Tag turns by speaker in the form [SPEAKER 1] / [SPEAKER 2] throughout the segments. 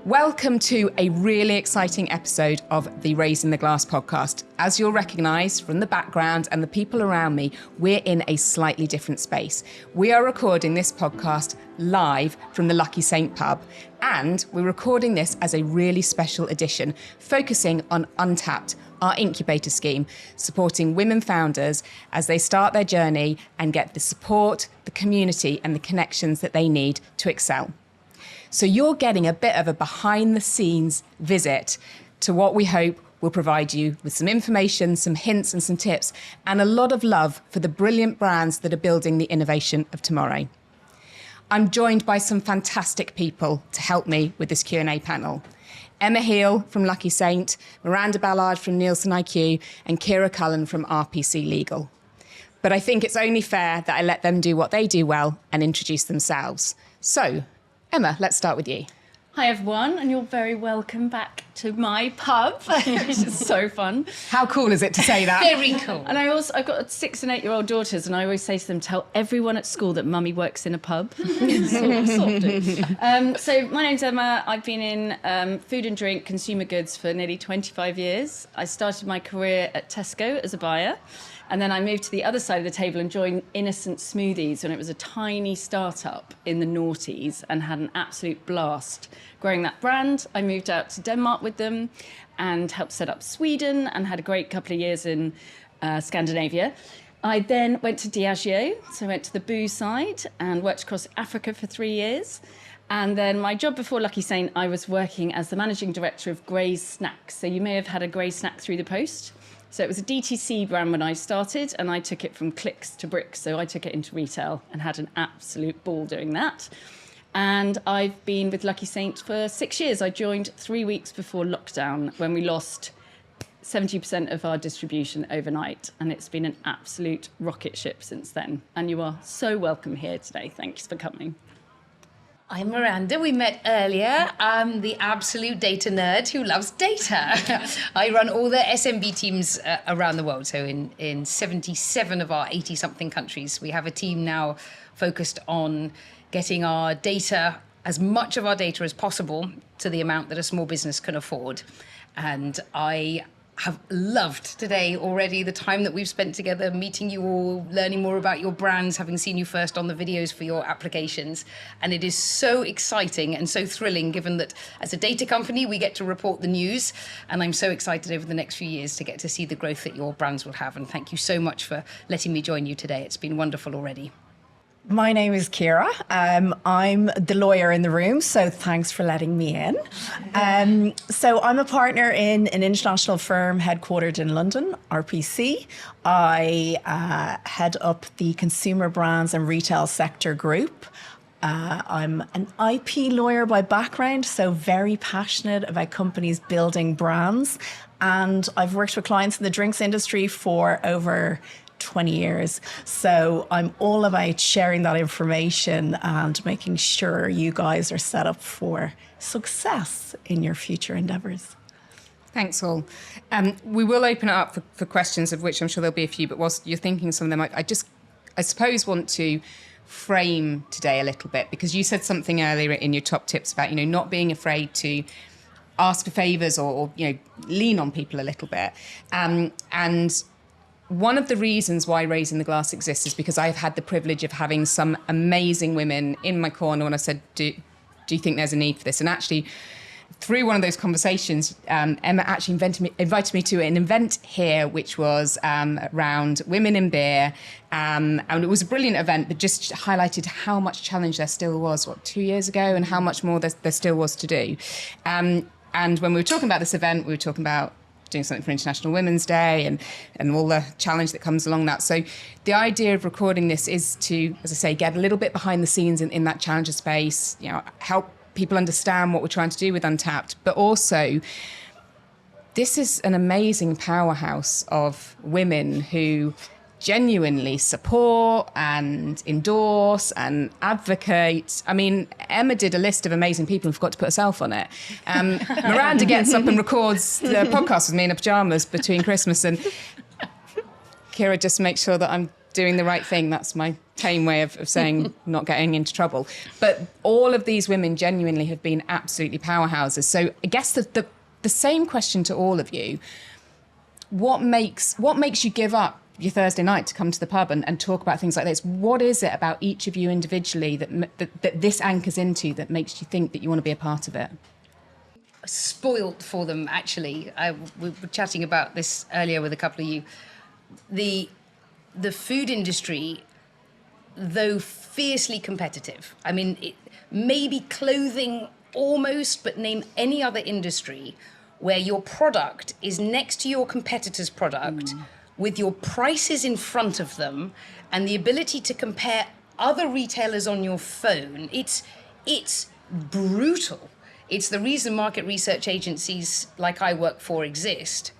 [SPEAKER 1] Welcome to a really exciting episode of the Raising the Glass podcast. As you'll recognise from the background and the people around me, we're in a slightly different space. We are recording this podcast live from the Lucky Saint pub, and we're recording this as a really special edition, focusing on Untapped, our incubator scheme, supporting women founders as they start their journey and get the support, the community and the connections that they need to excel. So you're getting a bit of a behind-the-scenes visit to what we hope will provide you with some information, some hints and some tips, and a lot of love for the brilliant brands that are building the innovation of tomorrow. I'm joined by some fantastic people to help me with this Q&A panel. Emma Heel from Lucky Saint, Miranda Ballard from Nielsen IQ, and Ciara Cullen from RPC Legal. But I think it's only fair that I let them do what they do well and introduce themselves. So, Emma, let's start with you.
[SPEAKER 2] Hi everyone, and you're very welcome back to my pub, which is so fun.
[SPEAKER 1] How cool is it to say that?
[SPEAKER 2] Very cool. And I've got 6 and 8-year-old daughters, and I always say to them, tell everyone at school that mummy works in a pub. sort of do. So my name's Emma. I've been in food and drink, consumer goods for nearly 25 years. I started my career at Tesco as a buyer. And then I moved to the other side of the table and joined Innocent Smoothies when it was a tiny startup in the noughties and had an absolute blast growing that brand. I moved out to Denmark with them and helped set up Sweden and had a great couple of years in Scandinavia. I then went to Diageo, so I went to the booze side and worked across Africa for 3 years. And then my job before Lucky Saint, I was working as the managing director of Gray's Snacks. So you may have had a Grey snack through the post. So it was a DTC brand when I started, and I took it from clicks to bricks. So I took it into retail and had an absolute ball doing that. And I've been with Lucky Saint for 6 years. I joined 3 weeks before lockdown when we lost 70% of our distribution overnight. And it's been an absolute rocket ship since then. And you are so welcome here today. Thanks for coming.
[SPEAKER 3] I'm Miranda. We met earlier. I'm the absolute data nerd who loves data. I run all the SMB teams around the world. So in 77 of our 80-something countries, we have a team now focused on getting our data, as much of our data as possible, to the amount that a small business can afford. And I have loved today already the time that we've spent together, meeting you all, learning more about your brands, having seen you first on the videos for your applications. And it is so exciting and so thrilling, given that as a data company, we get to report the news. And I'm so excited over the next few years to get to see the growth that your brands will have. And thank you so much for letting me join you today. It's been wonderful already.
[SPEAKER 4] My name is Ciara. I'm the lawyer in the room, so thanks for letting me in. So I'm a partner in an international firm headquartered in London, RPC. I head up the consumer brands and retail sector group. I'm an IP lawyer by background, so very passionate about companies building brands. And I've worked with clients in the drinks industry for over 20 years. So I'm all about sharing that information and making sure you guys are set up for success in your future endeavours.
[SPEAKER 1] Thanks all. We will open it up for questions, of which I'm sure there'll be a few, but whilst you're thinking some of them, I suppose want to frame today a little bit, because you said something earlier in your top tips about, not being afraid to ask for favours or lean on people a little bit. And one of the reasons why Raising the Glass exists is because I've had the privilege of having some amazing women in my corner when I said, do you think there's a need for this? And actually, through one of those conversations, Emma actually invited me to an event here, which was around women in beer. And it was a brilliant event, but just highlighted how much challenge there still was, 2 years ago, and how much more there still was to do. And when we were talking about this event, we were talking about doing something for International Women's Day and all the challenge that comes along that. So the idea of recording this is to, as I say, get a little bit behind the scenes in that challenger space, help people understand what we're trying to do with Untapped, but also this is an amazing powerhouse of women who genuinely support and endorse and advocate. I mean, Emma did a list of amazing people and forgot to put herself on it. Miranda gets up and records the podcast with me in her pajamas between Christmas, and Ciara just makes sure that I'm doing the right thing. That's my tame way of saying not getting into trouble. But all of these women genuinely have been absolutely powerhouses. So I guess the same question to all of you: what makes you give up your Thursday night to come to the pub and talk about things like this? What is it about each of you individually that this anchors into that makes you think that you want to be a part of it?
[SPEAKER 3] Spoilt for them, actually. We were chatting about this earlier with a couple of you. The food industry, though fiercely competitive, I mean, maybe clothing almost, but name any other industry where your product is next to your competitor's product with your prices in front of them and the ability to compare other retailers on your phone. It's brutal. It's the reason market research agencies like I work for exist.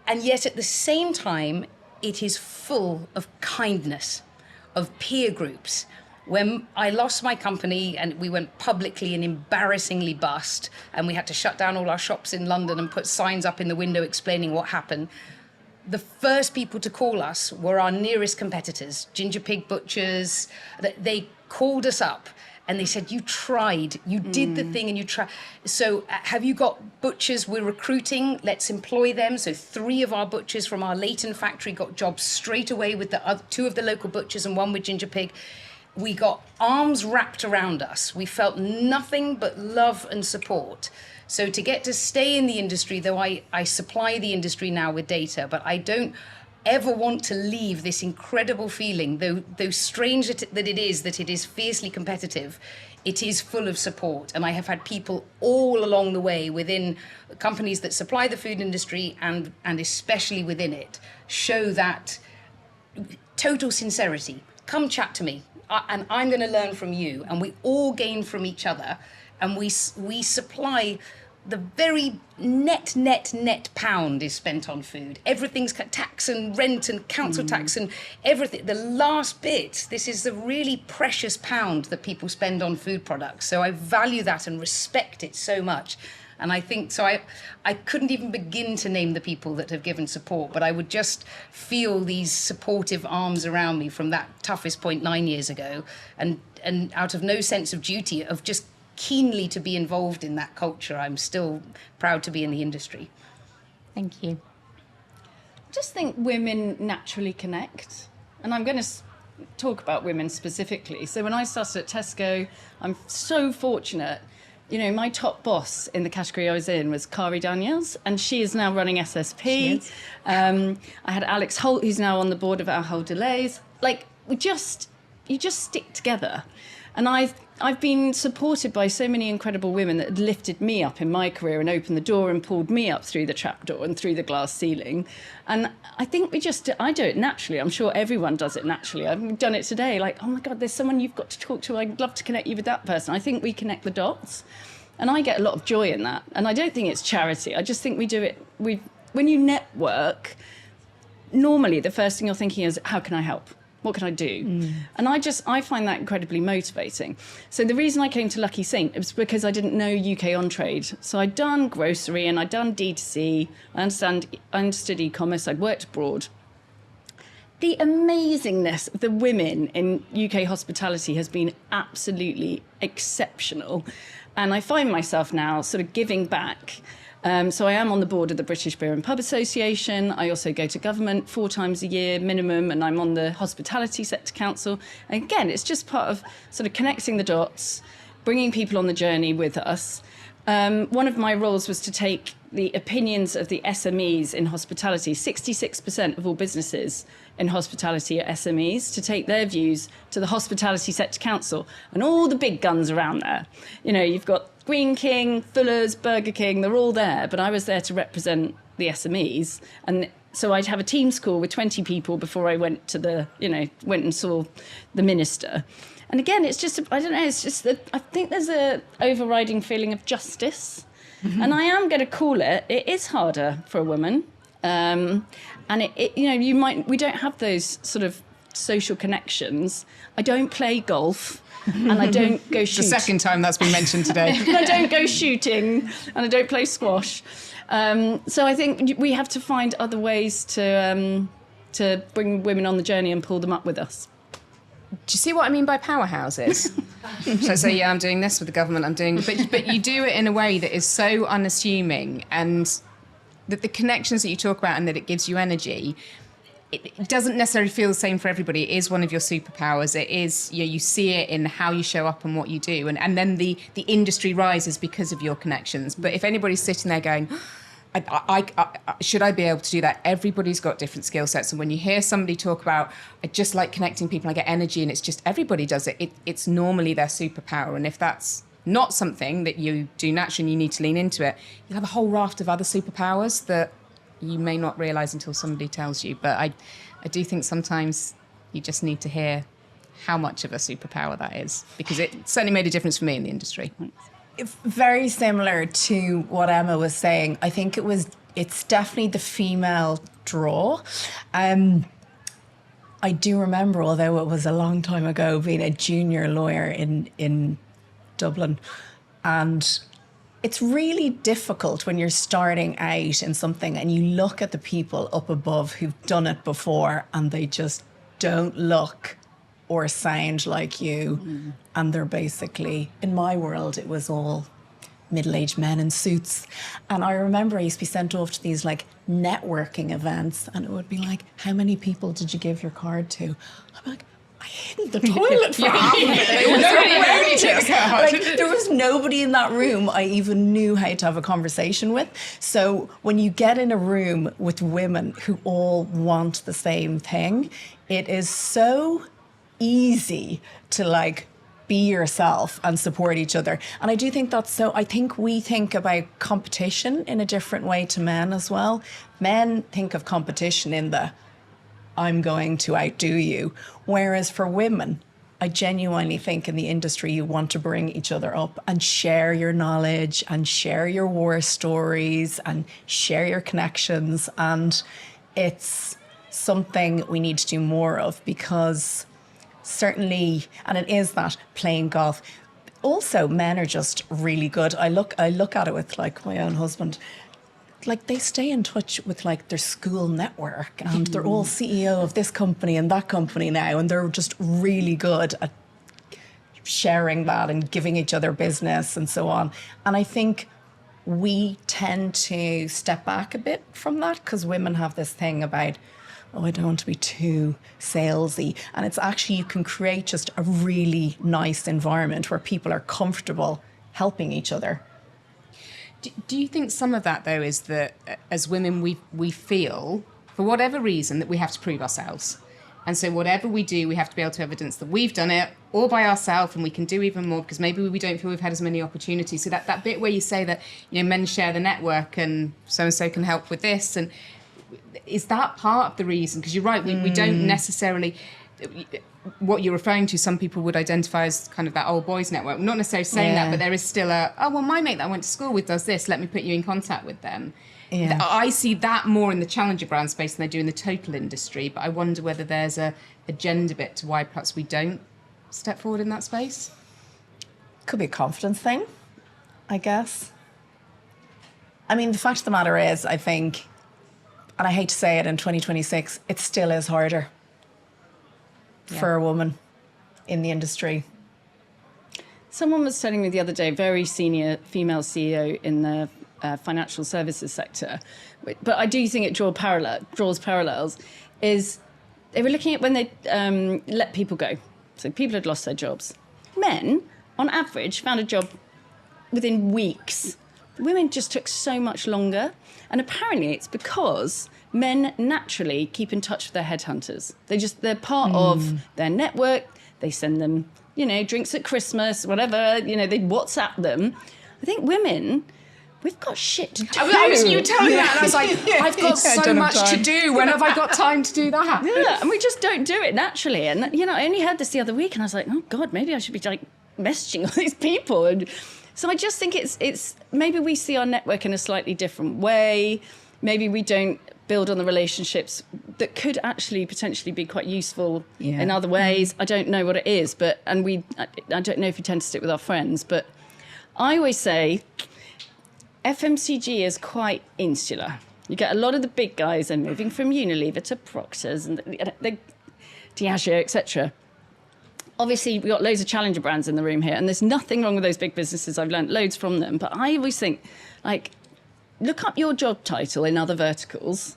[SPEAKER 3] And yet at the same time, it is full of kindness, of peer groups. When I lost my company and we went publicly and embarrassingly bust, and we had to shut down all our shops in London and put signs up in the window explaining what happened, the first people to call us were our nearest competitors, ginger pig butchers. They called us up and they said, you tried, you did the thing and you tried. So have you got butchers we're recruiting? Let's employ them. So 3 of our butchers from our Leighton factory got jobs straight away with the 2 of the local butchers and 1 with ginger pig. We got arms wrapped around us. We felt nothing but love and support. So to get to stay in the industry, though I supply the industry now with data, but I don't ever want to leave this incredible feeling, though strange that it is fiercely competitive, it is full of support. And I have had people all along the way within companies that supply the food industry and especially within it, show that total sincerity. Come chat to me, and I'm going to learn from you, and we all gain from each other, and we supply the very net pound is spent on food. Everything's tax and rent and council tax and everything. The last bit, this is the really precious pound that people spend on food products. So I value that and respect it so much. And I think, so I couldn't even begin to name the people that have given support, but I would just feel these supportive arms around me from that toughest point 9 years ago, and out of no sense of duty, of just keenly to be involved in that culture. I'm still proud to be in the industry.
[SPEAKER 1] Thank you.
[SPEAKER 2] I just think women naturally connect. And I'm going to talk about women specifically. So when I started at Tesco, I'm so fortunate. You know, my top boss in the category I was in was Kari Daniels, and she is now running SSP. I had Alex Holt, who's now on the board of Ahold Delhaize. Like, you just stick together. And I've been supported by so many incredible women that had lifted me up in my career and opened the door and pulled me up through the trapdoor and through the glass ceiling. And I think I do it naturally. I'm sure everyone does it naturally. I've done it today. Like, oh my God, there's someone you've got to talk to. I'd love to connect you with that person. I think we connect the dots. And I get a lot of joy in that. And I don't think it's charity. I just think we do it. When you network, normally the first thing you're thinking is, how can I help? What can I do? And I find that incredibly motivating. So the reason I came to Lucky Saint was because I didn't know UK on-trade. So I'd done grocery and I'd done D2C. I understood e-commerce. I'd worked abroad. The amazingness of the women in UK hospitality has been absolutely exceptional. And I find myself now sort of giving back. So I am on the board of the British Beer and Pub Association. I also go to government 4 times a year minimum, and I'm on the Hospitality Sector Council. And again, it's just part of sort of connecting the dots, bringing people on the journey with us. One of my roles was to take the opinions of the SMEs in hospitality. 66% of all businesses in hospitality are SMEs, to take their views to the Hospitality Sector Council and all the big guns around there. You know, you've got Green King, Fuller's, Burger King, they're all there, but I was there to represent the SMEs. And so I'd have a Teams call with 20 people before I went to went and saw the minister. And again, it's just, I don't know, it's just that I think there's a overriding feeling of justice. Mm-hmm. And I am going to call it is harder for a woman. And we don't have those sort of social connections. I don't play golf. And I don't go shooting.
[SPEAKER 1] The second time that's been mentioned today.
[SPEAKER 2] I don't go shooting, and I don't play squash. So I think we have to find other ways to to bring women on the journey and pull them up with us.
[SPEAKER 1] Do you see what I mean by powerhouses? So I say, yeah, I'm doing this with the government, but you do it in a way that is so unassuming, and that the connections that you talk about and that it gives you energy, it doesn't necessarily feel the same for everybody. It is one of your superpowers. It is, you see it in how you show up and what you do. And then the industry rises because of your connections. But if anybody's sitting there going, should I be able to do that? Everybody's got different skill sets. And when you hear somebody talk about, I just like connecting people, I get energy, and it's just everybody does it, it's normally their superpower. And if that's not something that you do naturally and you need to lean into it, you have a whole raft of other superpowers that you may not realise until somebody tells you. But I do think sometimes you just need to hear how much of a superpower that is, because it certainly made a difference for me in the industry.
[SPEAKER 4] Very similar to what Emma was saying. I think it's definitely the female draw. I do remember, although it was a long time ago, being a junior lawyer in Dublin, and it's really difficult when you're starting out in something and you look at the people up above who've done it before and they just don't look or sound like you. Mm. And they're basically, in my world, it was all middle-aged men in suits. And I remember I used to be sent off to these like networking events, and it would be like, how many people did you give your card to? I'm like, I hid in the toilet for half of it. There was nobody in that room I even knew how to have a conversation with. So when you get in a room with women who all want the same thing, it is so easy to like be yourself and support each other. And I do think that's so, I think we think about competition in a different way to men as well. Men think of competition in the, I'm going to outdo you. Whereas for women, I genuinely think in the industry you want to bring each other up and share your knowledge and share your war stories and share your connections. And it's something we need to do more of, because certainly, and it is that playing golf. Also, men are just really good. I look at it with like my own husband. Like they stay in touch with like their school network, and they're all CEO of this company and that company now, and they're just really good at sharing that and giving each other business and so on. And I think we tend to step back a bit from that, because women have this thing about, oh, I don't want to be too salesy. And it's actually, you can create just a really nice environment where people are comfortable helping each other.
[SPEAKER 1] Do you think some of that, though, is that as women, we feel, for whatever reason, that we have to prove ourselves? And so whatever we do, we have to be able to evidence that we've done it all by ourselves, and we can do even more because maybe we don't feel we've had as many opportunities. So that bit where you say that, men share the network and so can help with this, and is that part of the reason? Because you're right, we don't necessarily... What you're referring to, some people would identify as kind of that old boys network. Not necessarily saying that, but there is still my mate that I went to school with does this, let me put you in contact with them. Yeah. I see that more in the challenger brand space than I do in the total industry, but I wonder whether there's a gender bit to why perhaps we don't step forward in that space.
[SPEAKER 4] Could be a confidence thing, I guess. I mean, the fact of the matter is, I think, and I hate to say it, in 2026, it still is harder for a woman in the industry.
[SPEAKER 2] Someone was telling me the other day, very senior female CEO in the financial services sector, but I do think it draws parallels, is they were looking at when they let people go. So people had lost their jobs. Men, on average, found a job within weeks. Women just took so much longer. And apparently it's because men naturally keep in touch with their headhunters. They're part of their network. They send them, drinks at Christmas, whatever, they WhatsApp them. I think women, we've got shit to do.
[SPEAKER 1] You were telling me that, and I was like, I've got so much to do. When have I got time to do that?
[SPEAKER 2] Yeah, and we just don't do it naturally. And, I only heard this the other week, and I was like, oh, God, maybe I should be, messaging all these people. And so I just think it's maybe we see our network in a slightly different way. Maybe we don't build on the relationships that could actually potentially be quite useful in other ways. I don't know what it is, I don't know if we tend to stick with our friends, but I always say FMCG is quite insular. You get a lot of the big guys are moving from Unilever to Procter's and the Diageo, etc. Obviously, we've got loads of challenger brands in the room here, and there's nothing wrong with those big businesses. I've learned loads from them. But I always think, like, look up your job title in other verticals.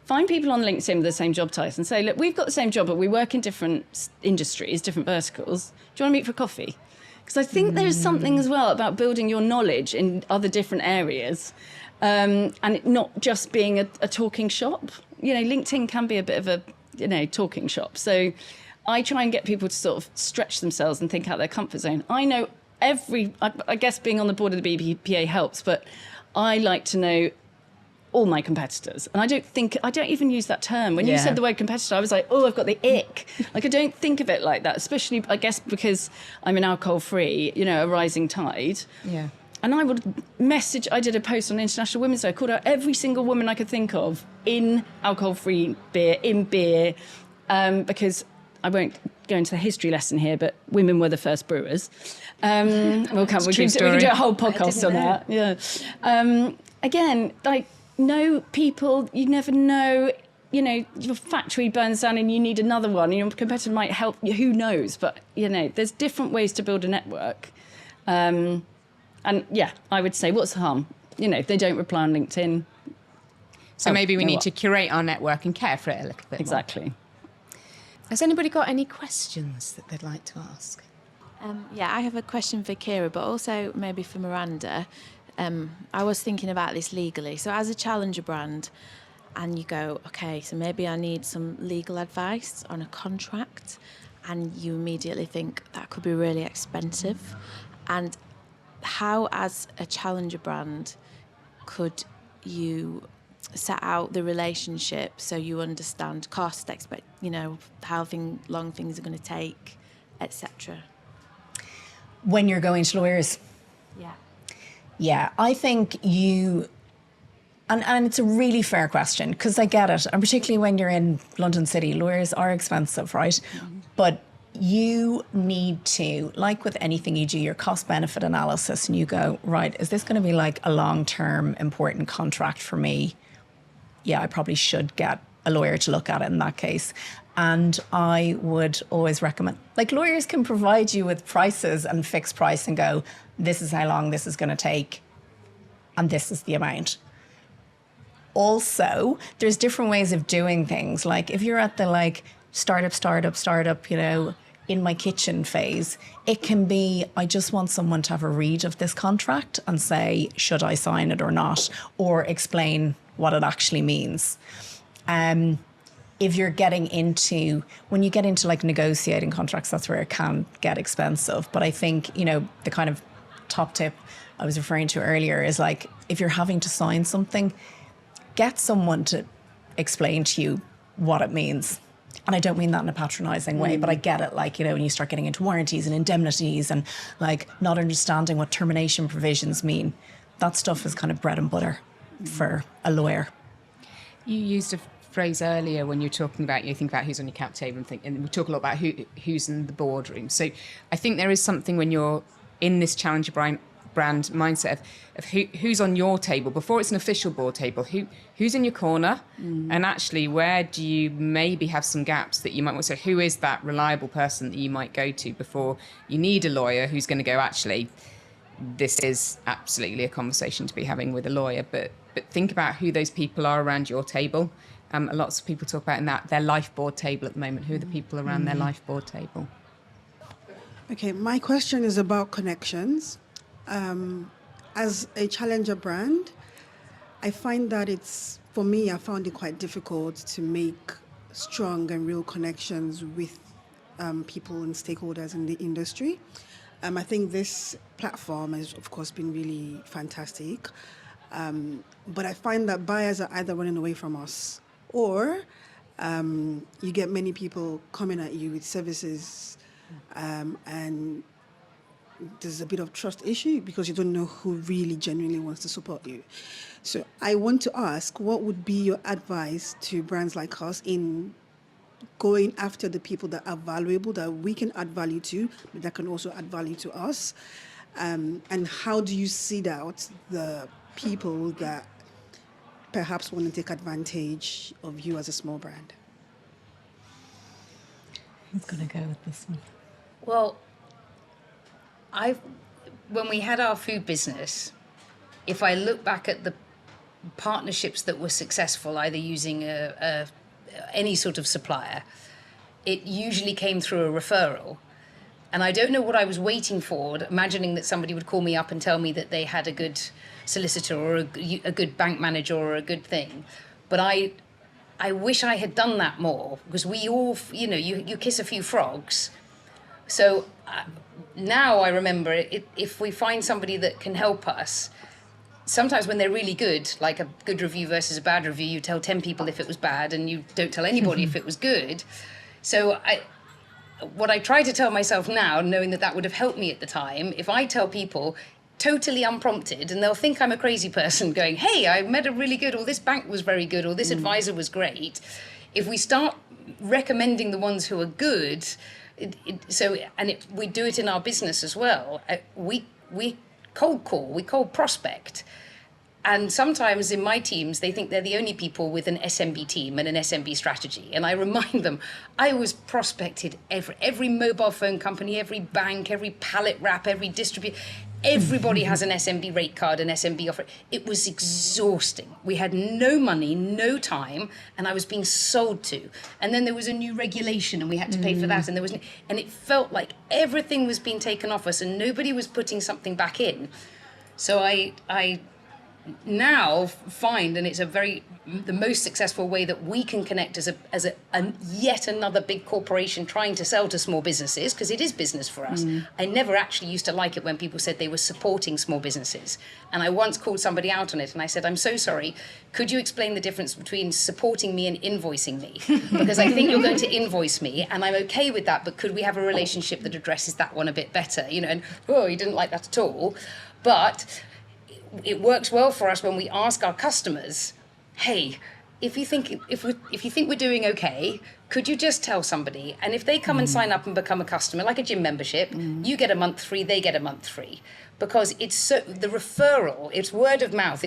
[SPEAKER 2] Find people on LinkedIn with the same job title and say, look, we've got the same job, but we work in different industries, different verticals. Do you want to meet for coffee? Because I think there's something as well about building your knowledge in other different areas, and it not just being a talking shop. LinkedIn can be a bit of a, talking shop. So I try and get people to sort of stretch themselves and think out their comfort zone. I know I guess being on the board of the BPA helps, but I like to know all my competitors. And I don't even use that term. When you said the word competitor, I was like, oh, I've got the ick. Like, I don't think of it like that, especially, I guess, because I'm an alcohol-free, a rising tide. Yeah. And I did a post on International Women's Day. I called out every single woman I could think of in alcohol-free beer, because I won't go into the history lesson here, but women were the first brewers. We can do a whole podcast on that. Yeah. Again, like, know people, you never know, your factory burns down and you need another one. Your competitor might help you, who knows? But, there's different ways to build a network. And yeah, I would say, what's the harm? If they don't reply on LinkedIn.
[SPEAKER 1] So maybe we need to curate our network and care for it a little bit
[SPEAKER 2] Exactly.
[SPEAKER 1] more. Has anybody got any questions that they'd like to ask?
[SPEAKER 5] I have a question for Ciara, but also maybe for Miranda. I was thinking about this legally. So as a challenger brand, and you go, okay, so maybe I need some legal advice on a contract, and you immediately think that could be really expensive. And how, as a challenger brand, could you set out the relationship so you understand cost, how long things are going to take, etc.?
[SPEAKER 4] When you're going to lawyers? Yeah, I think and it's a really fair question, because I get it, and particularly when you're in London City, lawyers are expensive, right? Mm-hmm. But you need to, like with anything, you do your cost-benefit analysis and you go, right, is this going to be like a long-term important contract for me? Yeah, I probably should get a lawyer to look at it in that case. And I would always recommend, like, lawyers can provide you with prices and fixed price and go, this is how long this is going to take, and this is the amount. Also, there's different ways of doing things. Like, if you're at the startup, in my kitchen phase, it can be, I just want someone to have a read of this contract and say, should I sign it or not, or explain what it actually means. If you're when you get into like negotiating contracts, that's where it can get expensive. But I think, the kind of top tip I was referring to earlier is, like, if you're having to sign something, get someone to explain to you what it means. And I don't mean that in a patronising way, but I get it. Like, when you start getting into warranties and indemnities and, like, not understanding what termination provisions mean, that stuff is kind of bread and butter for a lawyer.
[SPEAKER 1] You used a phrase earlier when you were talking about, you think about who's on your cap table, and we talk a lot about who's in the boardroom. So I think there is something when you're in this challenger brand mindset of who's on your table before it's an official board table, who's in your corner, and actually where do you maybe have some gaps that you might want to say, who is that reliable person that you might go to before you need a lawyer who's going to go, actually, this is absolutely a conversation to be having with a lawyer, but think about who those people are around your table. Lots of people talk about in that their life board table at the moment. Who are the people around their life board table?
[SPEAKER 6] Okay, my question is about connections. As a challenger brand, I find that I found it quite difficult to make strong and real connections with people and stakeholders in the industry. I think this platform has, of course, been really fantastic. But I find that buyers are either running away from us, or you get many people coming at you with services, and there's a bit of trust issue because you don't know who really genuinely wants to support you. So I want to ask, what would be your advice to brands like us in going after the people that are valuable, that we can add value to, but that can also add value to us? And how do you seed out the people that perhaps want to take advantage of you as a small brand?
[SPEAKER 4] Who's going to go with this one?
[SPEAKER 3] Well, when we had our food business, if I look back at the partnerships that were successful, either using any sort of supplier, it usually came through a referral. And I don't know what I was waiting for, imagining that somebody would call me up and tell me that they had a good solicitor or a good bank manager or a good thing. But I wish I had done that more, because we all, you kiss a few frogs. So now I remember if we find somebody that can help us, sometimes when they're really good, like a good review versus a bad review, you tell 10 people if it was bad and you don't tell anybody if it was good. So what I try to tell myself now, knowing that would have helped me at the time, if I tell people totally unprompted, and they'll think I'm a crazy person going, hey, I met a really good, or this bank was very good, or this advisor was great. If we start recommending the ones who are good, we do it in our business as well. We cold call, we cold prospect. And sometimes in my teams, they think they're the only people with an SMB team and an SMB strategy. And I remind them, I was prospected every mobile phone company, every bank, every pallet wrap, every distributor. Everybody has an SMB rate card, an SMB offer. It was exhausting. We had no money, no time, and I was being sold to. And then there was a new regulation and we had to pay for that. And it felt like everything was being taken off us and nobody was putting something back in. So I now find, and it's the most successful way that we can connect as a yet another big corporation trying to sell to small businesses, because it is business for us. I never actually used to like it when people said they were supporting small businesses. And I once called somebody out on it and I said, I'm so sorry, could you explain the difference between supporting me and invoicing me? Because I think you're going to invoice me and I'm okay with that, but could we have a relationship that addresses that one a bit better? You didn't like that at all. But it works well for us when we ask our customers, hey, if you think we're doing okay, could you just tell somebody? And if they come and sign up and become a customer, like a gym membership, you get a month free, they get a month free. Because the referral, it's word of mouth.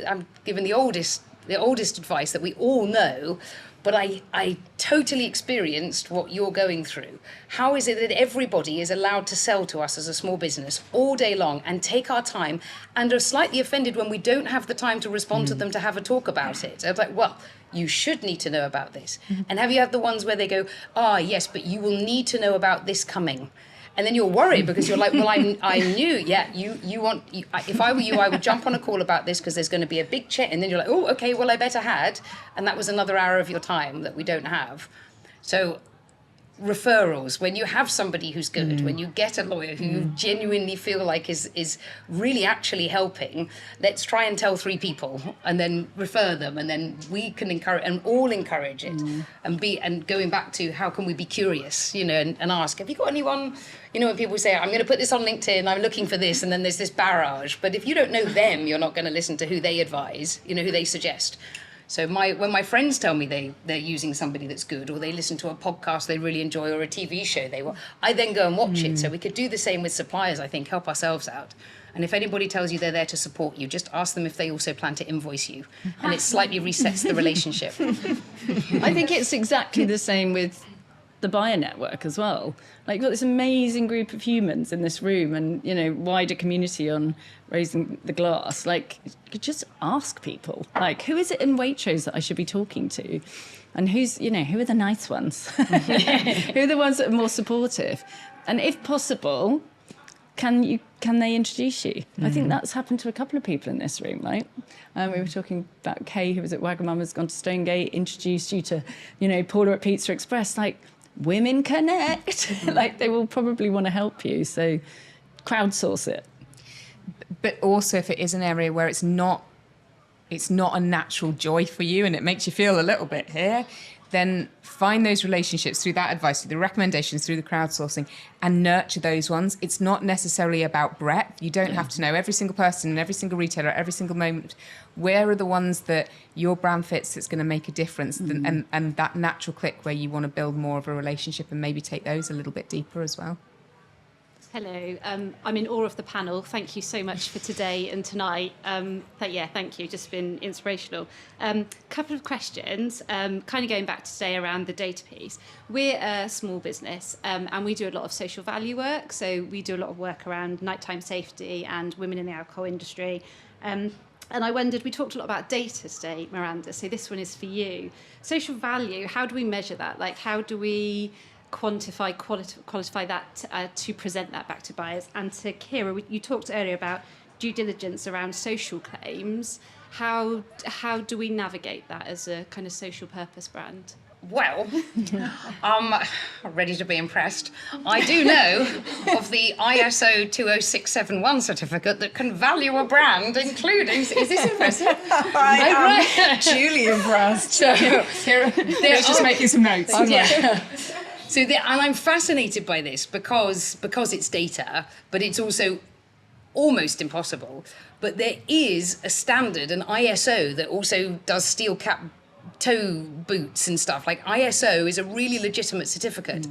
[SPEAKER 3] I'm giving the oldest advice that we all know, but I totally experienced what you're going through. How is it that everybody is allowed to sell to us as a small business all day long and take our time and are slightly offended when we don't have the time to respond to them to have a talk about it? I was like, well, you should need to know about this. And have you had the ones where they go, yes, but you will need to know about this coming? And then you're worried because you're like, well, I knew, if I were you, I would jump on a call about this because there's going to be a big check. And then you're like, oh, okay, well, I better had. And that was another hour of your time that we don't have. So referrals, when you have somebody who's good, when you get a lawyer who you genuinely feel like is really actually helping, let's try and tell 3 people and then refer them, and then we can encourage it and going back to how can we be curious, and ask, have you got anyone, when people say, I'm going to put this on LinkedIn, I'm looking for this, and then there's this barrage, but if you don't know them, you're not going to listen to who they advise, who they suggest. So when my friends tell me they're using somebody that's good, or they listen to a podcast they really enjoy, or a TV show I then go and watch it. So we could do the same with suppliers, I think, help ourselves out. And if anybody tells you they're there to support you, just ask them if they also plan to invoice you. And it slightly resets the relationship.
[SPEAKER 2] I think it's exactly the same with the buyer network as well. Like, you've got this amazing group of humans in this room and, wider community on raising the glass. Like, you could just ask people, like, who is it in Waitrose that I should be talking to? And who are the nice ones? Who are the ones that are more supportive? And if possible, can they introduce you? I think that's happened to a couple of people in this room, right? We were talking about Kay, who was at Wagamama's, gone to Stonegate, introduced you to, Paula at Pizza Express. Like, women connect. Like, they will probably want to help you. So crowdsource it.
[SPEAKER 1] But also, if it is an area where it's not a natural joy for you and it makes you feel a little bit here, then find those relationships through that advice, through the recommendations, through the crowdsourcing, and nurture those ones. It's not necessarily about breadth. You don't have to know every single person and every single retailer at every single moment. Where are the ones that your brand fits that's going to make a difference, and that natural click where you want to build more of a relationship and maybe take those a little bit deeper as well.
[SPEAKER 7] Hello, I'm in awe of the panel. Thank you so much for today and tonight. Thank you. Just been inspirational. Couple of questions, kind of going back to today around the data piece. We're a small business and we do a lot of social value work. So we do a lot of work around nighttime safety and women in the alcohol industry. And I wondered, we talked a lot about data today, Miranda, so this one is for you. Social value, how do we measure that? Like, how do we qualify that to present that back to buyers? And to Ciara, you talked earlier about due diligence around social claims. How do we navigate that as a kind of social purpose brand?
[SPEAKER 3] Well, I'm ready to be impressed. I do know of the ISO 20671 certificate that can value a brand, including... Is this impressive?
[SPEAKER 4] I am truly impressed.
[SPEAKER 3] So,
[SPEAKER 1] Let's just making some notes.
[SPEAKER 3] and I'm fascinated by this because it's data, but it's also almost impossible. But there is a standard, an ISO, that also does steel cap toe boots and stuff. Like, ISO is a really legitimate certificate.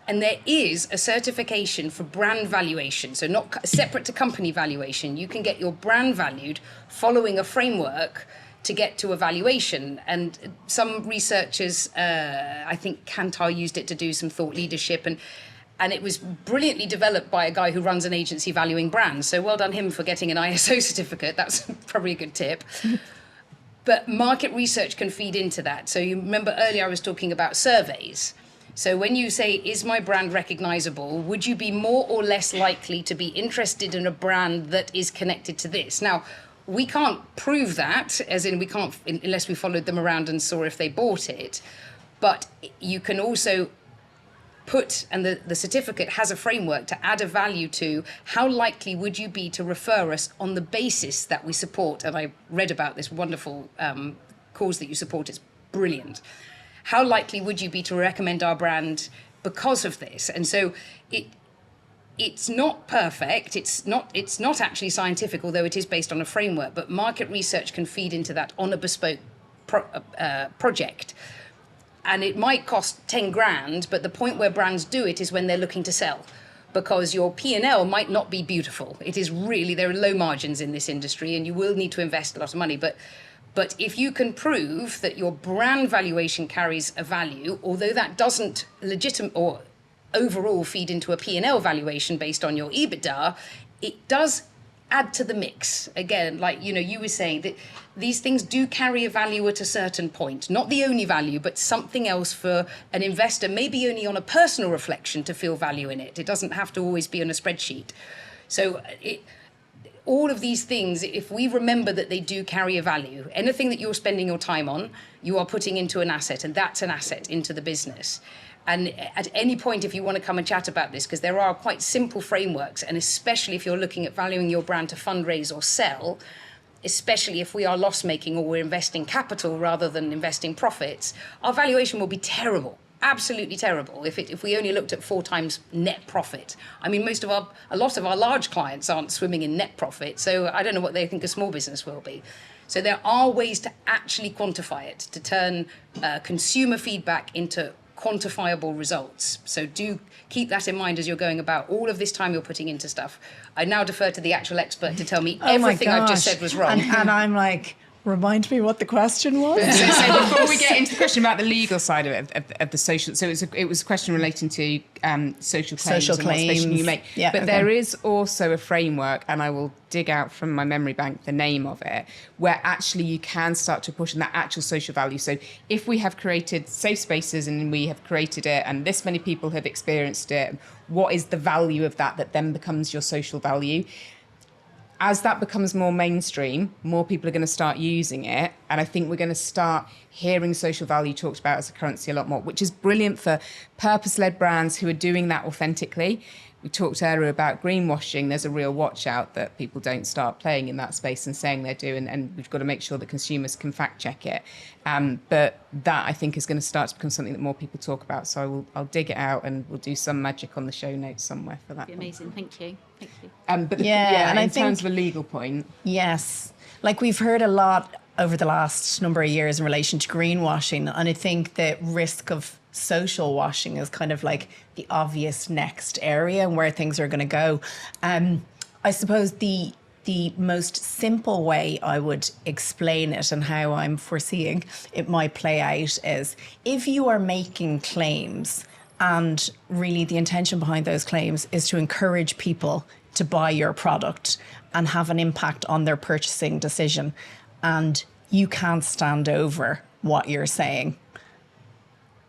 [SPEAKER 3] And there is a certification for brand valuation. So not separate to company valuation. You can get your brand valued following a framework to get to a valuation. And some researchers, I think Kantar used it to do some thought leadership, and it was brilliantly developed by a guy who runs an agency valuing brands. So well done him for getting an ISO certificate. That's probably a good tip. But market research can feed into that. So you remember earlier I was talking about surveys. So when you say, is my brand recognizable, would you be more or less likely to be interested in a brand that is connected to this? Now, we can't prove that, as in we can't, unless we followed them around and saw if they bought it. But you can also put, and the certificate has a framework to add a value to, how likely would you be to refer us on the basis that we support? And I read about this wonderful cause that you support. It's brilliant. How likely would you be to recommend our brand because of this? And so it's not perfect. It's not actually scientific, although it is based on a framework. But market research can feed into that on a bespoke project. And it might cost 10 grand, but the point where brands do it is when they're looking to sell, because your P&L might not be beautiful. It is really, there are low margins in this industry and you will need to invest a lot of money. But if you can prove that your brand valuation carries a value, although that doesn't legitimate or overall feed into a P&L valuation based on your EBITDA, it does add to the mix. Again, like, you were saying that these things do carry a value at a certain point, not the only value, but something else for an investor, maybe only on a personal reflection to feel value in it. It doesn't have to always be on a spreadsheet. So all of these things, if we remember that they do carry a value, anything that you're spending your time on, you are putting into an asset, and that's an asset into the business. And at any point, if you want to come and chat about this, because there are quite simple frameworks, and especially if you're looking at valuing your brand to fundraise or sell, especially if we are loss-making or we're investing capital rather than investing profits, our valuation will be terrible, absolutely terrible, if we only looked at 4 times net profit. I mean, a lot of our large clients aren't swimming in net profit, so I don't know what they think a small business will be. So there are ways to actually quantify it, to turn consumer feedback into quantifiable results. So do keep that in mind as you're going about all of this time you're putting into stuff. I now defer to the actual expert to tell me everything I've just said was wrong.
[SPEAKER 4] And I'm like, remind me what the question was.
[SPEAKER 1] So before we get into the question about the legal side of the social, so it was a question relating to social claims and what special you make.
[SPEAKER 4] Yeah,
[SPEAKER 1] but there is also a framework, and I will dig out from my memory bank the name of it, where actually you can start to push on that actual social value. So if we have created safe spaces and we have created it and this many people have experienced it, what is the value of that then becomes your social value? As that becomes more mainstream, more people are going to start using it. And I think we're going to start hearing social value talked about as a currency a lot more, which is brilliant for purpose-led brands who are doing that authentically. We talked earlier about greenwashing. There's a real watch out that people don't start playing in that space and saying they're doing, and we've got to make sure that consumers can fact check it. But that, I think, is going to start to become something that more people talk about. So I'll dig it out and we'll do some magic on the show notes somewhere for that.
[SPEAKER 7] That'd be amazing. Thank you.
[SPEAKER 1] But
[SPEAKER 4] and
[SPEAKER 1] in terms of a legal point.
[SPEAKER 4] Yes. Like, we've heard a lot over the last number of years in relation to greenwashing, and I think the risk of social washing is kind of like the obvious next area and where things are going to go. I suppose the most simple way I would explain it and how I'm foreseeing it might play out is if you are making claims and really the intention behind those claims is to encourage people to buy your product and have an impact on their purchasing decision, and you can't stand over what you're saying,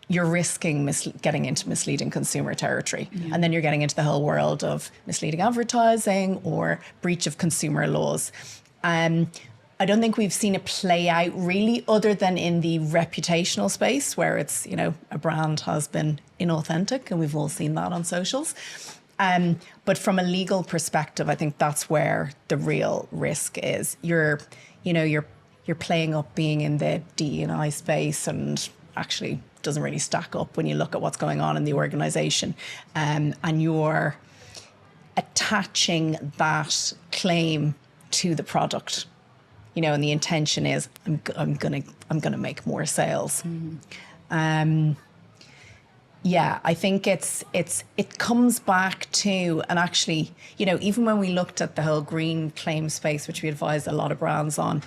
[SPEAKER 4] you're risking getting into misleading consumer territory. Yeah. And then you're getting into the whole world of misleading advertising or breach of consumer laws. I don't think we've seen it play out really other than in the reputational space where it's, a brand has been inauthentic, and we've all seen that on socials. But from a legal perspective, I think that's where the real risk is. You're playing up being in the DE&I space, and actually doesn't really stack up when you look at what's going on in the organisation, and you're attaching that claim to the product, and the intention is I'm gonna make more sales. I think it comes back to, and actually, even when we looked at the whole green claim space, which we advised a lot of brands on,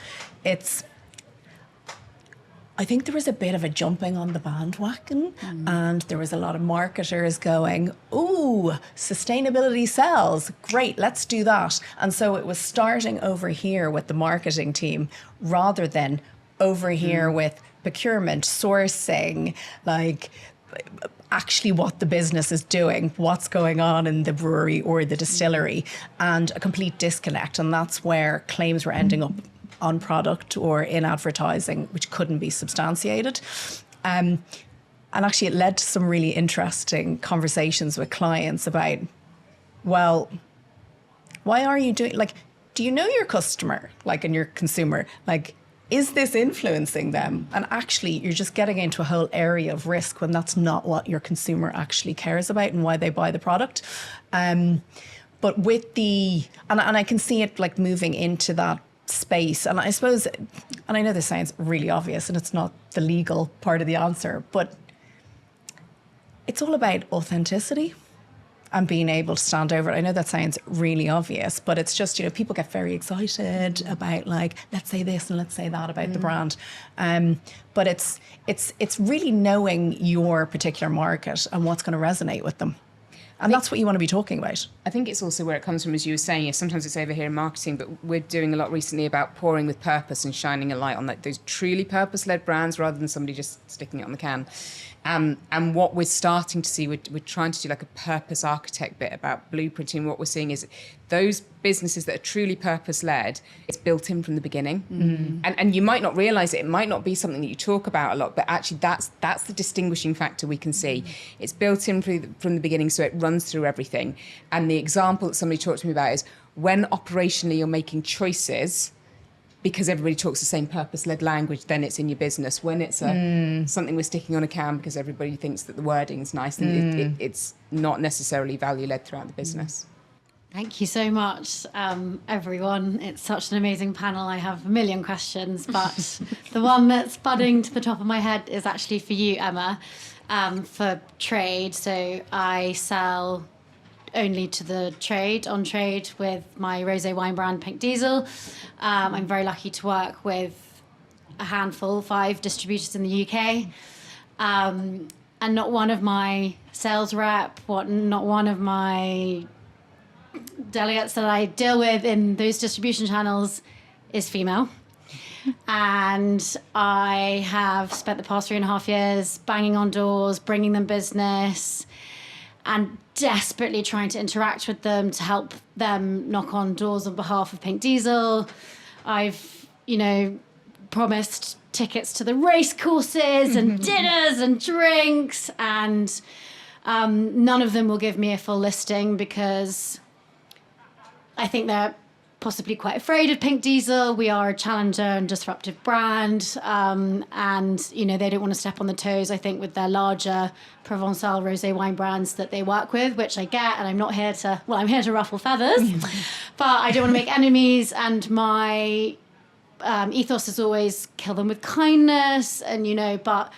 [SPEAKER 4] I think there was a bit of a jumping on the bandwagon, and there was a lot of marketers going, "Ooh, sustainability sells, great, let's do that." And so it was starting over here with the marketing team rather than over here with procurement, sourcing, like actually what the business is doing, what's going on in the brewery or the distillery, and a complete disconnect. And that's where claims were ending up on product or in advertising, which couldn't be substantiated. And actually it led to some really interesting conversations with clients about, well, why are you doing, do you know your customer, and your consumer? Is this influencing them? And actually you're just getting into a whole area of risk when that's not what your consumer actually cares about and why they buy the product. But with and I can see it moving into that space. And I suppose, and I know this sounds really obvious and it's not the legal part of the answer, but it's all about authenticity and being able to stand over it. I know that sounds really obvious, but it's just, people get very excited about let's say this and let's say that about the brand. But it's really knowing your particular market and what's going to resonate with them. And that's what you want to be talking about.
[SPEAKER 1] I think it's also where it comes from, as you were saying. Sometimes it's over here in marketing, but we're doing a lot recently about pouring with purpose and shining a light on those truly purpose-led brands rather than somebody just sticking it on the can. And what we're starting to see, we're trying to do a purpose architect bit about blueprinting. What we're seeing is those businesses that are truly purpose-led, it's built in from the beginning. Mm-hmm. And you might not realise it. It might not be something that you talk about a lot, but actually that's the distinguishing factor we can see. Mm-hmm. It's built in from the beginning, so it runs through everything. And the example that somebody talked to me about is when operationally you're making choices, because everybody talks the same purpose-led language, then it's in your business. When it's something we're sticking on a can because everybody thinks that the wording's nice, and it's not necessarily value-led throughout the business.
[SPEAKER 8] Thank you so much, everyone. It's such an amazing panel. I have a million questions, but the one that's budding to the top of my head is actually for you, Emma, for trade. So I sell only to the trade, on trade, with my rosé wine brand Pink Diesel. I'm very lucky to work with a handful, 5 distributors in the UK. And not one of my sales rep, not one of my delegates that I deal with in those distribution channels is female. And I have spent the past 3.5 years banging on doors, bringing them business, and desperately trying to interact with them to help them knock on doors on behalf of Pink Diesel. I've, promised tickets to the race courses and dinners and drinks, and none of them will give me a full listing because I think they're possibly quite afraid of Pink Diesel. We are a challenger and disruptive brand, and they don't want to step on the toes, I think, with their larger Provençal rosé wine brands that they work with, which I get, and I'm not here to, I'm here to ruffle feathers, but I don't want to make enemies, and my ethos is always kill them with kindness, and but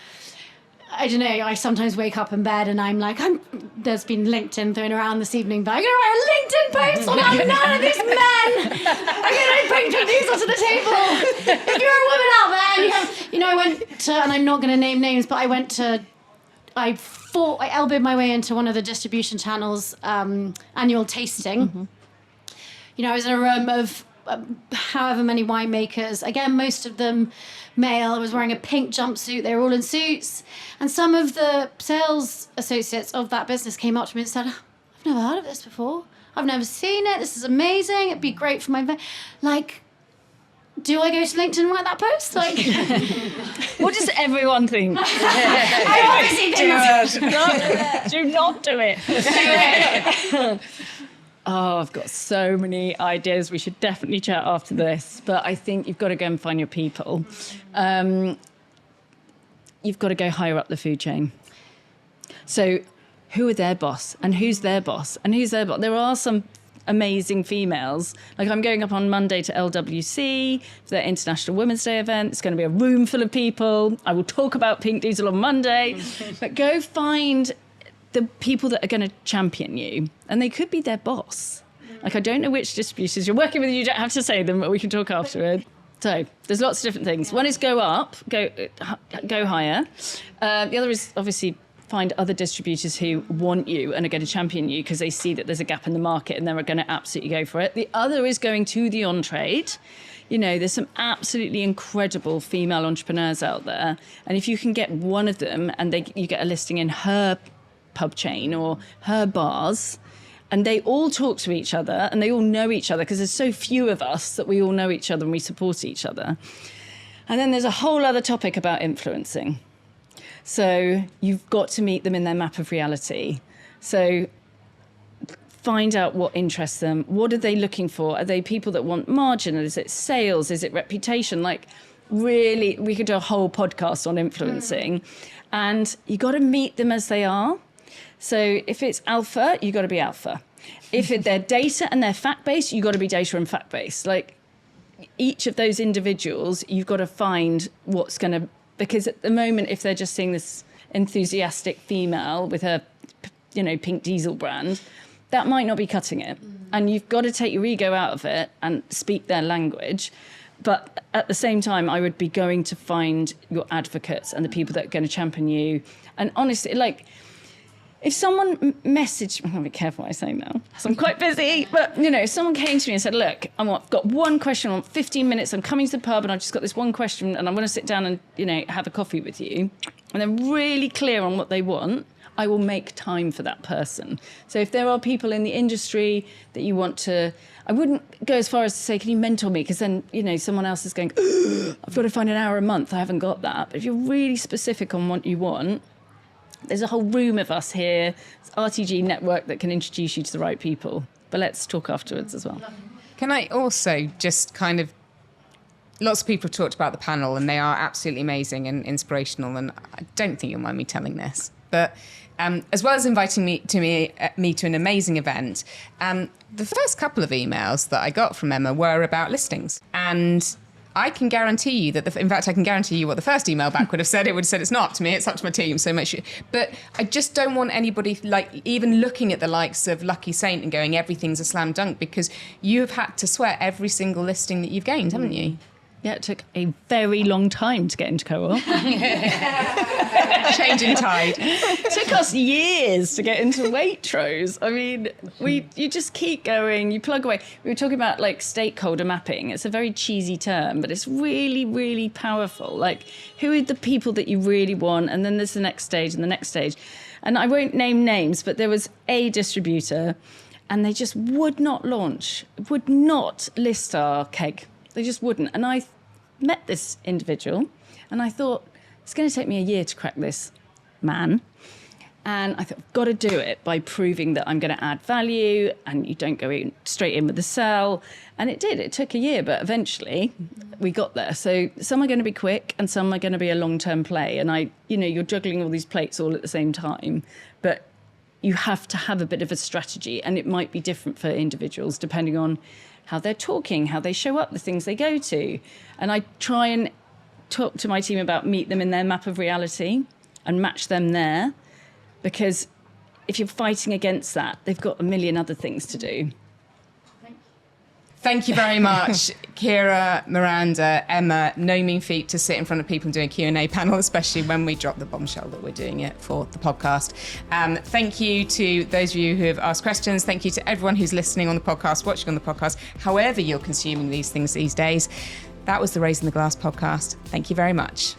[SPEAKER 8] I don't know, I sometimes wake up in bed and I'm like, there's been LinkedIn thrown around this evening, but I'm going to write a LinkedIn post on how none of these men are going to bring these onto the table. If you're a woman out there, and I went to, and I'm not going to name names, but I elbowed my way into one of the distribution channels' annual tasting. Mm-hmm. I was in a room of however many winemakers, again, most of them male. I was wearing a pink jumpsuit. They were all in suits. And some of the sales associates of that business came up to me and said, I've never heard of this before. I've never seen it. This is amazing. It'd be great for my... do I go to LinkedIn and write that post?
[SPEAKER 2] What does everyone think?
[SPEAKER 8] I obviously think
[SPEAKER 2] Do not do it. Oh, I've got so many ideas. We should definitely chat after this. But I think you've got to go and find your people. You've got to go higher up the food chain. So who are their boss? And who's their boss? And who's their boss? There are some amazing females. Like, I'm going up on Monday to LWC for their International Women's Day event. It's going to be a room full of people. I will talk about Pink Diesel on Monday. But go find the people that are going to champion you, and they could be their boss. Like, I don't know which distributors you're working with. You don't have to say them, but we can talk afterward. So there's lots of different things. One is go up, go higher. The other is obviously find other distributors who want you and are going to champion you because they see that there's a gap in the market and they're going to absolutely go for it. The other is going to the on-trade. There's some absolutely incredible female entrepreneurs out there, and if you can get one of them and you get a listing in her pub chain or her bars, and they all talk to each other and they all know each other, because there's so few of us that we all know each other and we support each other. And then there's a whole other topic about influencing. So you've got to meet them in their map of reality. So find out what interests them. What are they looking for? Are they people that want margin? Is it sales? Is it reputation? Like, really, we could do a whole podcast on influencing. And you got to meet them as they are. So if it's alpha, you got to be alpha. If they're data and they're fact-based, you got to be data and fact-based. Like, each of those individuals, you've got to find what's going to... Because at the moment, if they're just seeing this enthusiastic female with her, Pink Diesel brand, that might not be cutting it. And you've got to take your ego out of it and speak their language. But at the same time, I would be going to find your advocates and the people that are going to champion you. And honestly, if someone messaged... I'm going to be careful what I say now, because I'm quite busy. But, if someone came to me and said, look, I've got one question, I want 15 minutes, I'm coming to the pub and I've just got this one question and I want to sit down and, have a coffee with you, and they're really clear on what they want, I will make time for that person. So if there are people in the industry that you want to... I wouldn't go as far as to say, can you mentor me? Because then, someone else is going, I've got to find an hour a month, I haven't got that. But if you're really specific on what you want... There's a whole room of us here, it's RTG network, that can introduce you to the right people. But let's talk afterwards as well.
[SPEAKER 1] Can I also just lots of people have talked about the panel and they are absolutely amazing and inspirational, and I don't think you'll mind me telling this, but as well as inviting me to an amazing event, the first couple of emails that I got from Emma were about listings. And I can guarantee you that, in fact, I can guarantee you what the first email back would have said. It would have said, it's not up to me, it's up to my team, so much. But I just don't want anybody, even looking at the likes of Lucky Saint and going, everything's a slam dunk, because you have had to sweat every single listing that you've gained, haven't you?
[SPEAKER 2] Yeah, it took a very long time to get into co-op.
[SPEAKER 1] Changing tide.
[SPEAKER 2] It took us years to get into Waitrose. I mean, you just keep going, you plug away. We were talking about stakeholder mapping. It's a very cheesy term, but it's really, really powerful. Who are the people that you really want? And then there's the next stage and the next stage. And I won't name names, but there was a distributor and they just would not launch, would not list our keg. They just wouldn't. And I met this individual and I thought, it's going to take me a year to crack this man. And I thought, I've got to do it by proving that I'm going to add value and you don't go straight in with the sell. And it did. It took a year, but eventually we got there. So some are going to be quick and some are going to be a long-term play. And you're juggling all these plates all at the same time. But you have to have a bit of a strategy, and it might be different for individuals depending on how they're talking, how they show up, the things they go to. And I try and talk to my team about meet them in their map of reality. and match them there. Because if you're fighting against that, they've got a million other things to do.
[SPEAKER 1] Thank you very much, Ciara, Miranda, Emma. No mean feat to sit in front of people and do a Q&A panel, especially when we drop the bombshell that we're doing it for the podcast. Thank you to those of you who have asked questions. Thank you to everyone who's listening on the podcast, watching on the podcast, however you're consuming these things these days. That was the Raising the Glass podcast. Thank you very much.